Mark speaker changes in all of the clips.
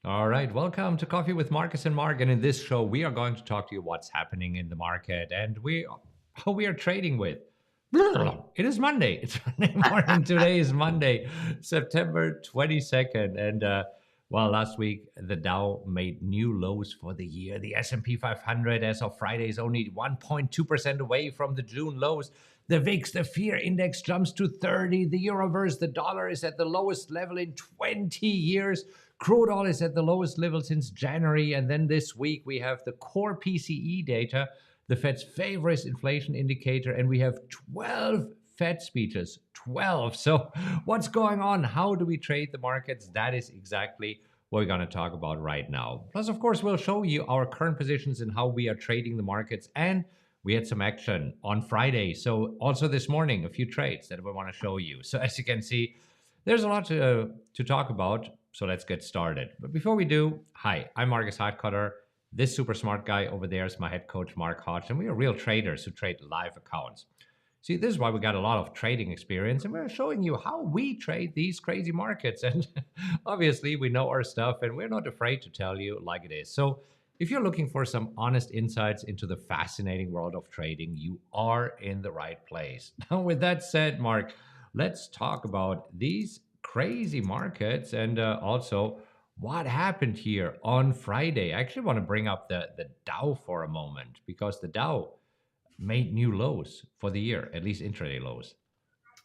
Speaker 1: All right, welcome to Coffee with Marcus and Mark. And in this show, we are going to talk to you what's happening in the market and how we are trading with. It is Monday. It's Monday morning. Today is Monday, September 22nd. And well, last week the Dow made new lows for the year. The S&P 500 as of Friday is only 1.2% away from the June lows. The VIX, the fear index, jumps to 30. The Euroverse, the dollar is at the lowest level in 20 years. Crude oil is at the lowest level since January. And then this week we have the core PCE data, the Fed's favorite inflation indicator, and we have 12 Fed speeches. 12. So what's going on? How do we trade the markets? That is exactly what we're going to talk about right now. Plus, of course, we'll show you our current positions and how we are trading the markets. And we had some action on Friday. So also this morning, a few trades that we want to show you. So as you can see, there's a lot to talk about. So let's get started. But before we do, hi, I'm Markus Heitkoetter. This super smart guy over there is my head coach, Mark Hodge, and we are real traders who trade live accounts. See, this is why we got a lot of trading experience, and we're showing you how we trade these crazy markets. And obviously, we know our stuff, and we're not afraid to tell you like it is. So if you're looking for some honest insights into the fascinating world of trading, you are in the right place. Now, with that said, Mark, let's talk about these crazy markets and also what happened here on Friday. I actually want to bring up the Dow for a moment because the Dow made new lows for the year, at least intraday lows.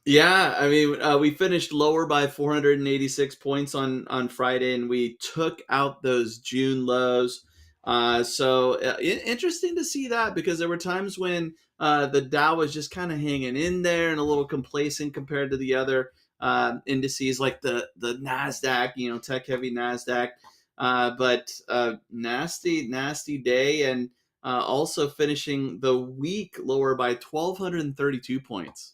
Speaker 2: Yeah, I mean, we finished lower by 486 points on Friday, and we took out those June lows. Interesting to see that because there were times when the Dow was just kind of hanging in there and a little complacent compared to the other indices like the Nasdaq, tech heavy Nasdaq. But nasty day, and also finishing the week lower by 1,232 points.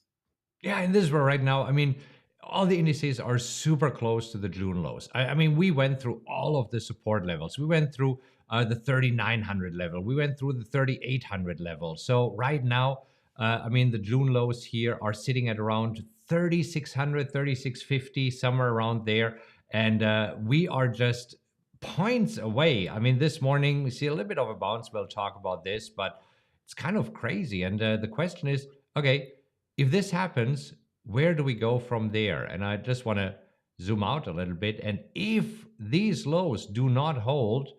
Speaker 1: Yeah, and this is where right now, I mean, all the indices are super close to the June lows. I mean, we went through all of the support levels. We went through the 3,900 level. We went through the 3,800 level. So right now, I mean, the June lows here are sitting at around 3,600, 3,650, somewhere around there. And we are just points away. I mean, this morning we see a little bit of a bounce. We'll talk about this, but it's kind of crazy. And the question is, okay, if this happens, where do we go from there? And I just want to zoom out a little bit. And if these lows do not hold,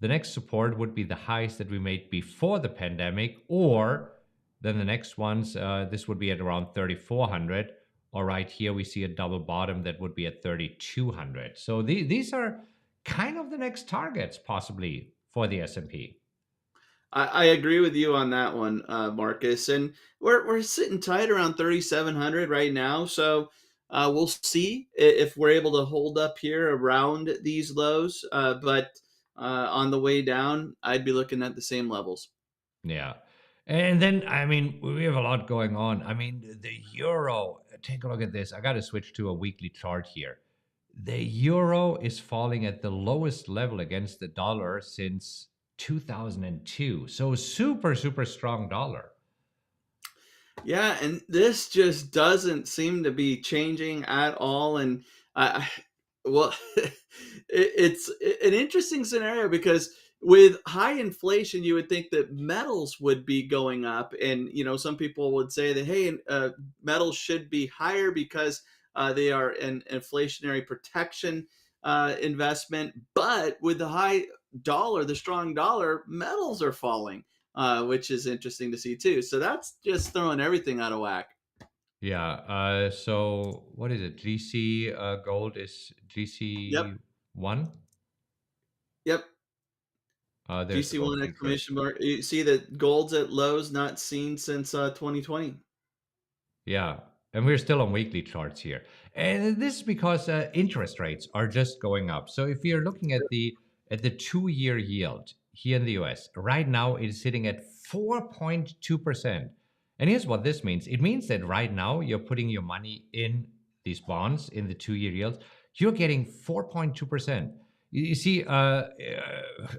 Speaker 1: the next support would be the highs that we made before the pandemic, or then the next ones, this would be at around 3,400. Or right here, we see a double bottom that would be at 3,200. So these are kind of the next targets possibly for the S&P.
Speaker 2: I agree with you on that one, Marcus. And we're sitting tight around 3,700 right now. So we'll see if we're able to hold up here around these lows. But on the way down, I'd be looking at the same levels.
Speaker 1: Yeah. And then, I mean, we have a lot going on. I mean, the euro, take a look at this. I got to switch to a weekly chart here. The euro is falling at the lowest level against the dollar since 2002. So, super, super strong dollar.
Speaker 2: Yeah, and this just doesn't seem to be changing at all. And well, it's an interesting scenario because with high inflation, you would think that metals would be going up, and some people would say that hey, metals should be higher because they are an inflationary protection investment. But with the high dollar, the strong dollar, metals are falling, which is interesting to see too. So that's just throwing everything out of whack.
Speaker 1: Yeah. So, what is it? GC gold is
Speaker 2: Yep.
Speaker 1: GC1.
Speaker 2: Yep.
Speaker 1: There's the gold
Speaker 2: GC1
Speaker 1: future.
Speaker 2: exclamation mark. You see that gold's at lows not seen since 2020.
Speaker 1: Yeah, and we're still on weekly charts here. And this is because interest rates are just going up. So if you're looking at the 2-year yield here in the US, right now it is sitting at 4.2%. And here's what this means. It means that right now you're putting your money in these bonds in the 2-year yields, you're getting 4.2%. You see, a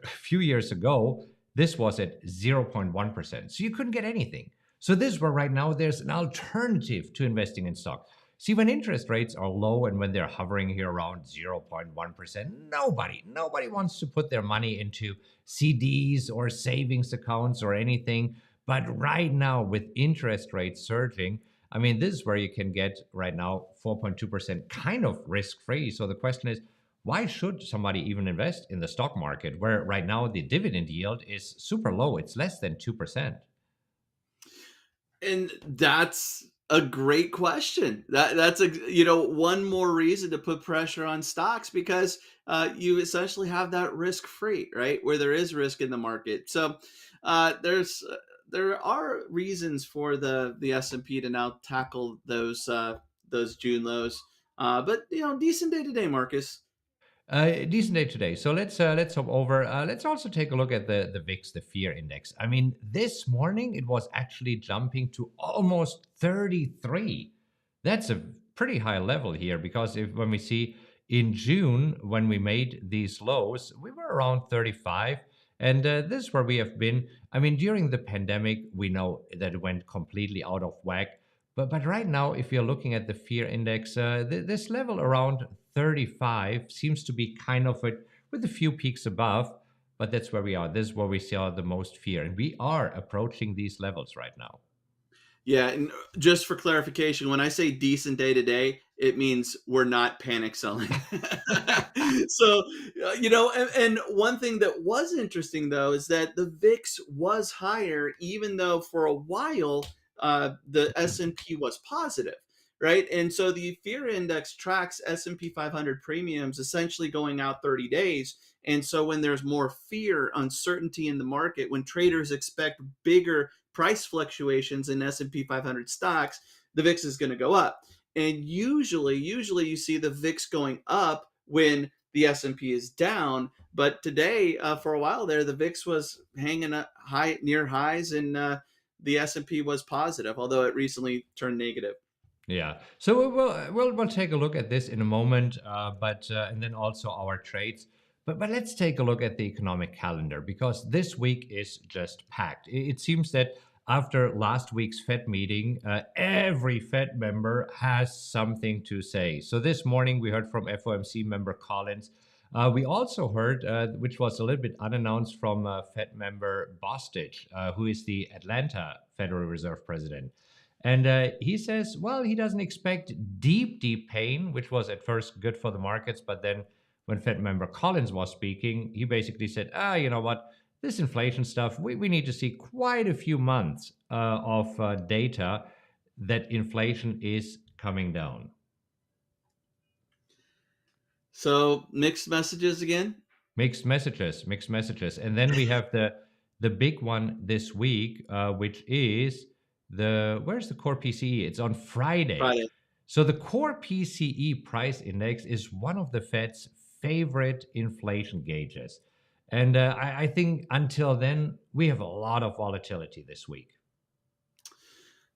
Speaker 1: few years ago, this was at 0.1%. So you couldn't get anything. So this is where right now there's an alternative to investing in stock. See, when interest rates are low and when they're hovering here around 0.1%, nobody wants to put their money into CDs or savings accounts or anything. But right now, with interest rates surging, I mean, this is where you can get right now 4.2% kind of risk free. So the question is, why should somebody even invest in the stock market where right now the dividend yield is super low? It's less than 2%.
Speaker 2: And that's a great question. That's a one more reason to put pressure on stocks because you essentially have that risk free, right? Where there is risk in the market. So there are reasons for the S&P to now tackle those June lows. But decent day today, Marcus.
Speaker 1: Decent day today. So let's hop over. Let's also take a look at the VIX, the fear index. I mean, this morning it was actually jumping to almost 33. That's a pretty high level here because if when we see in June when we made these lows, we were around 35, and this is where we have been. I mean, during the pandemic, we know that it went completely out of whack. But right now, if you're looking at the fear index, this level around 35 seems to be kind of it with a few peaks above. But that's where we are. This is where we see the most fear, and we are approaching these levels right now.
Speaker 2: Yeah, and just for clarification, when I say decent day to day, it means we're not panic selling. So, and one thing that was interesting though is that the VIX was higher, even though for a while the S&P was positive, right? And so the fear index tracks S&P 500 premiums, essentially going out 30 days. And so when there's more fear, uncertainty in the market, when traders expect bigger price fluctuations in S&P 500 stocks, the VIX is going to go up. And usually you see the VIX going up when the S&P is down. But today, for a while there, the VIX was hanging up high near highs, and the S&P was positive, although it recently turned negative.
Speaker 1: Yeah. So we'll take a look at this in a moment, but and then also our trades. But let's take a look at the economic calendar because this week is just packed. It seems that after last week's Fed meeting, every Fed member has something to say. So this morning we heard from FOMC member Collins. We also heard, which was a little bit unannounced, from Fed member Bostic, who is the Atlanta Federal Reserve president. And he says, well, he doesn't expect deep pain, which was at first good for the markets. But then when Fed member Collins was speaking, he basically said, you know what? This inflation stuff, we need to see quite a few months of data that inflation is coming down.
Speaker 2: So mixed messages again.
Speaker 1: Mixed messages. And then we have the big one this week, which is where's the core PCE? It's on Friday.
Speaker 2: Friday.
Speaker 1: So the core PCE price index is one of the Fed's favorite inflation gauges. And I think until then, we have a lot of volatility this week.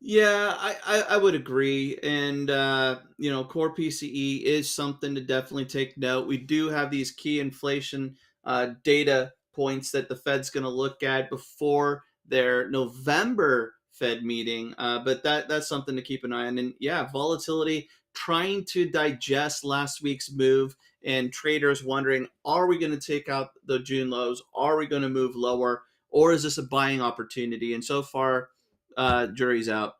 Speaker 2: Yeah, I would agree. And, core PCE is something to definitely take note. We do have these key inflation data points that the Fed's going to look at before their November Fed meeting. But that's something to keep an eye on. And yeah, volatility, trying to digest last week's move, and traders wondering, are we going to take out the June lows? Are we going to move lower? Or is this a buying opportunity? And so far, jury's out.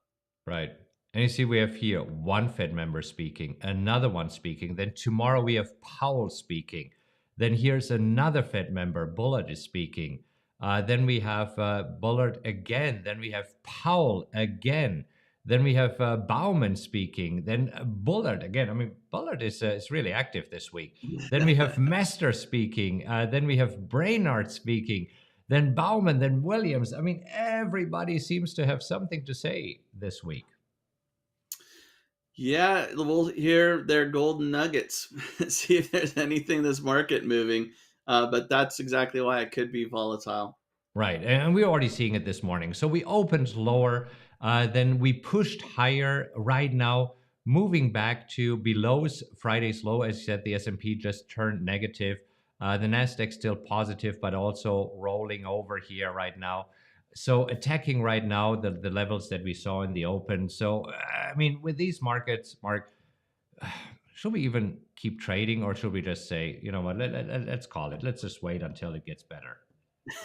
Speaker 1: Right. And you see, we have here one Fed member speaking, another one speaking. Then tomorrow we have Powell speaking. Then here's another Fed member, Bullard is speaking. Then we have Bullard again. Then we have Powell again. Then we have Bauman speaking. Then Bullard again. I mean, Bullard is really active this week. Then we have Mester speaking. Then we have Brainard speaking. Then Bauman, then Williams. I mean, everybody seems to have something to say this week.
Speaker 2: Yeah, we'll hear their golden nuggets, see if there's anything this market moving. But that's exactly why it could be volatile.
Speaker 1: Right. And we're already seeing it this morning. So we opened lower, then we pushed higher right now, moving back to below Friday's low. As you said, the S&P just turned negative. The Nasdaq still positive, but also rolling over here right now. So attacking right now the levels that we saw in the open. So I mean, with these markets, Mark, should we even keep trading, or should we just say, you know what, let's call it. Let's just wait until it gets better.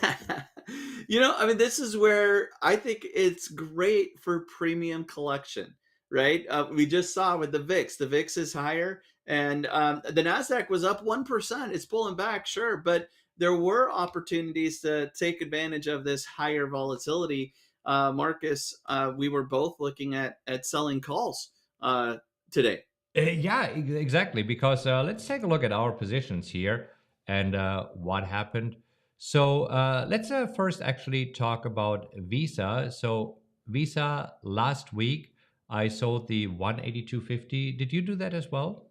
Speaker 2: I mean, this is where I think it's great for premium collection, right? We just saw with the VIX. The VIX is higher, and the Nasdaq was up 1%. It's pulling back, sure, but there were opportunities to take advantage of this higher volatility. Marcus, we were both looking at selling calls today.
Speaker 1: Yeah, exactly. Because let's take a look at our positions here and what happened. So let's first actually talk about Visa. So Visa last week, I sold the 182.50. Did you do that as well?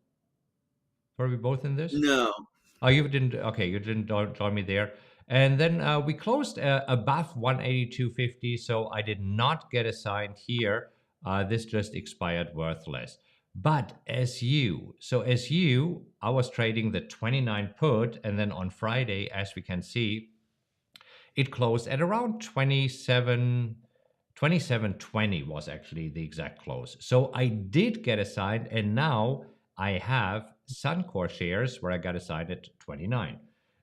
Speaker 1: Were we both in this?
Speaker 2: No.
Speaker 1: Oh, you didn't. Okay, you didn't join me there. And then we closed above 182.50, so I did not get assigned here. This just expired worthless. But SU, I was trading the 29 put, and then on Friday, as we can see, it closed at around 2720 was actually the exact close. So I did get assigned, and now I have Suncor shares where I got assigned at 29.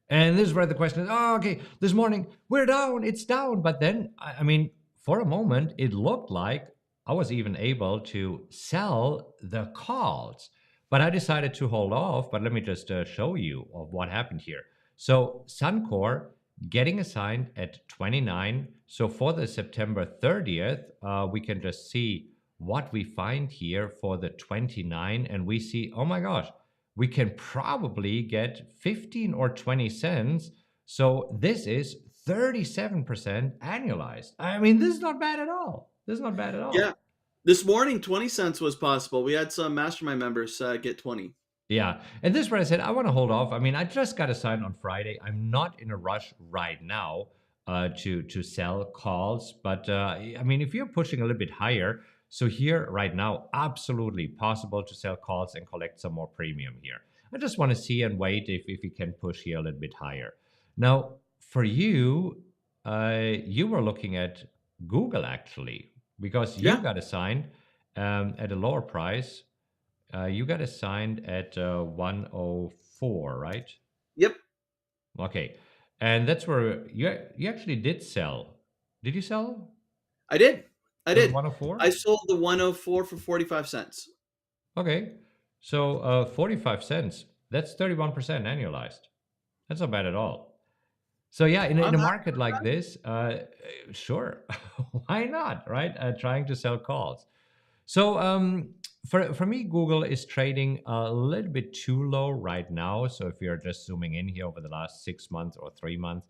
Speaker 1: And this is where the question is, oh, okay, this morning we're down, it's down. But then, I mean, for a moment, it looked like I was even able to sell the calls. But I decided to hold off. But let me just show you of what happened here. So Suncor getting assigned at 29. So for the September 30th, we can just see what we find here for the 29. And we see, oh my gosh, we can probably get 15 or 20 cents. So this is 37% annualized. I mean, this is not bad at all. This is not bad at
Speaker 2: Yeah.
Speaker 1: all.
Speaker 2: This morning, 20 cents was possible. We had some mastermind members get 20.
Speaker 1: Yeah. And this is where I said, I want to hold off. I mean, I just got assigned on Friday. I'm not in a rush right now to sell calls. But I mean, if you're pushing a little bit higher, so here right now, absolutely possible to sell calls and collect some more premium here. I just want to see and wait if you can push here a little bit higher. Now, for you, you were looking at Google actually, because you
Speaker 2: Yeah.
Speaker 1: got assigned at a lower price. You got assigned at 104, right?
Speaker 2: Yep.
Speaker 1: Okay. And that's where you actually did sell. Did you sell
Speaker 2: I did. I
Speaker 1: the
Speaker 2: did. I
Speaker 1: 104?
Speaker 2: sold the 104 for 45 cents.
Speaker 1: Okay. So 45 cents. That's 31% annualized. That's not bad at all. So yeah, in
Speaker 2: I'm
Speaker 1: a
Speaker 2: happy
Speaker 1: market
Speaker 2: with
Speaker 1: like
Speaker 2: that.
Speaker 1: this, sure, why not, right? Trying to sell calls. So for me, Google is trading a little bit too low right now. So if you're just zooming in here over the last 6 months or 3 months,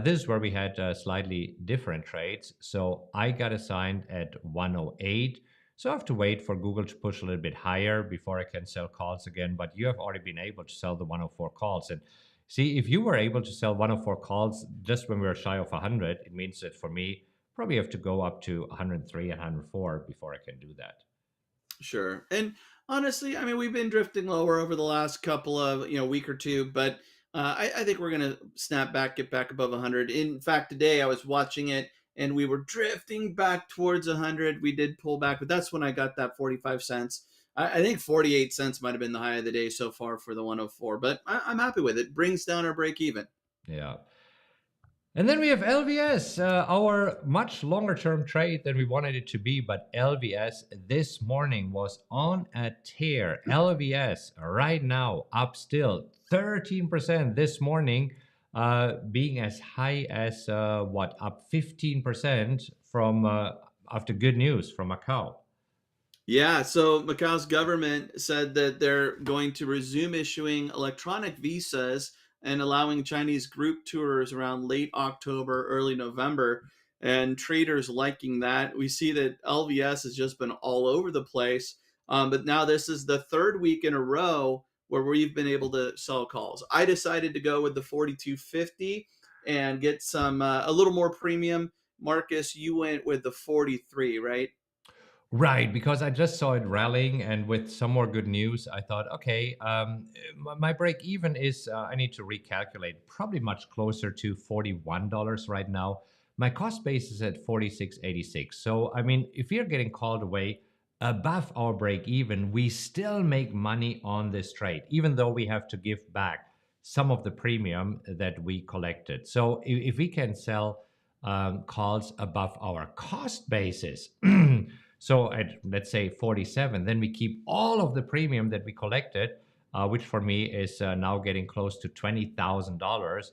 Speaker 1: this is where we had slightly different trades. So I got assigned at 108. So I have to wait for Google to push a little bit higher before I can sell calls again. But you have already been able to sell the 104 calls. And see, if you were able to sell 104 calls just when we were shy of 100, it means that for me, probably have to go up to 103 and 104 before I can do that.
Speaker 2: Sure. And honestly, I mean, we've been drifting lower over the last couple of, week or two, but I think we're going to snap back, get back above 100. In fact, today I was watching it and we were drifting back towards 100. We did pull back, but that's when I got that 45 cents. I think 48 cents might have been the high of the day so far for the 104, but I'm happy with it. Brings down our break even.
Speaker 1: Yeah. And then we have LVS, our much longer term trade than we wanted it to be. But LVS this morning was on a tear. LVS right now up still 13% this morning, being as high as up 15% from after good news from Macau.
Speaker 2: Yeah, so Macau's government said that they're going to resume issuing electronic visas and allowing Chinese group tours around late October, early November, and traders liking that. We see that LVS has just been all over the place, but now this is the third week in a row where we've been able to sell calls. I decided to go with the 42.50 and get some a little more premium. Marcus, you went with the 43, right?
Speaker 1: Right, because I just saw it rallying, and with some more good news, I thought, okay, my break even is, I need to recalculate, probably much closer to $41 right now. My cost base is at 46.86. So, I mean, if we are getting called away above our break even, we still make money on this trade, even though we have to give back some of the premium that we collected. So, if we can sell calls above our cost basis, so at let's say 47, then we keep all of the premium that we collected, which for me is now getting close to $20,000,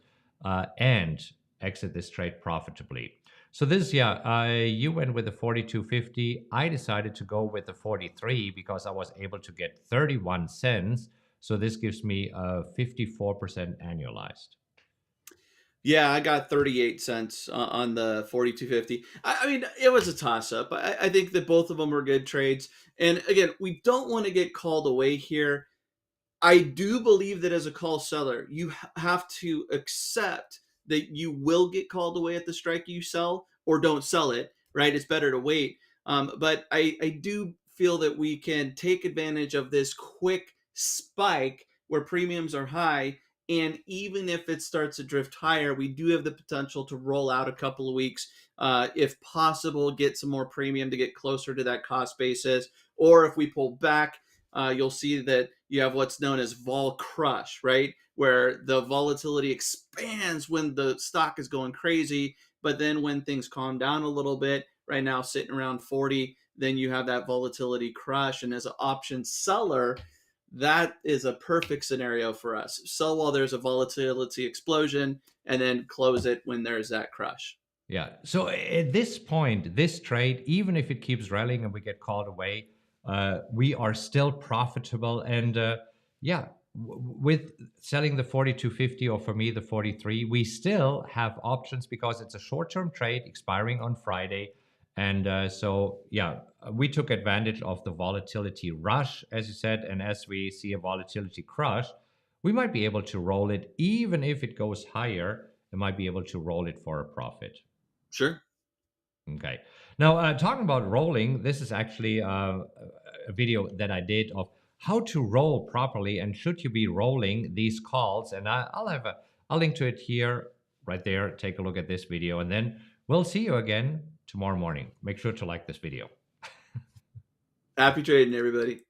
Speaker 1: and exit this trade profitably. So this, yeah, you went with the 42.50. I decided to go with the 43 because I was able to get 31 cents. So this gives me a 54% annualized.
Speaker 2: Yeah, I got 38 cents on the 42.50. I mean, it was a toss up. I think that both of them were good trades. And again, we don't want to get called away here. I do believe that as a call seller, you have to accept that you will get called away at the strike you sell, or don't sell it, right? It's better to wait. But I do feel that we can take advantage of this quick spike where premiums are high. And even if it starts to drift higher, we do have the potential to roll out a couple of weeks, if possible, get some more premium to get closer to that cost basis. Or if we pull back, you'll see that you have what's known as vol crush, right? Where the volatility expands when the stock is going crazy, but then when things calm down a little bit, right now sitting around 40, then you have that volatility crush. And as an option seller, that is a perfect scenario for us. Sell while there's a volatility explosion, and then close it when there's that crush.
Speaker 1: Yeah. So at this point, this trade, even if it keeps rallying and we get called away, we are still profitable. And yeah, with selling the 42.50, or for me the 43, we still have options because it's a short-term trade expiring on Friday. And so yeah, we took advantage of the volatility rush, as you said. And as we see a volatility crush, we might be able to roll it, even if it goes higher. We might be able to roll it for a profit.
Speaker 2: Sure.
Speaker 1: Okay. Now, talking about rolling, this is actually a video that I did of how to roll properly and should you be rolling these calls. And I'll link to it here, right there. Take a look at this video, and then we'll see you again tomorrow morning. Make sure to like this video.
Speaker 2: Happy trading, everybody.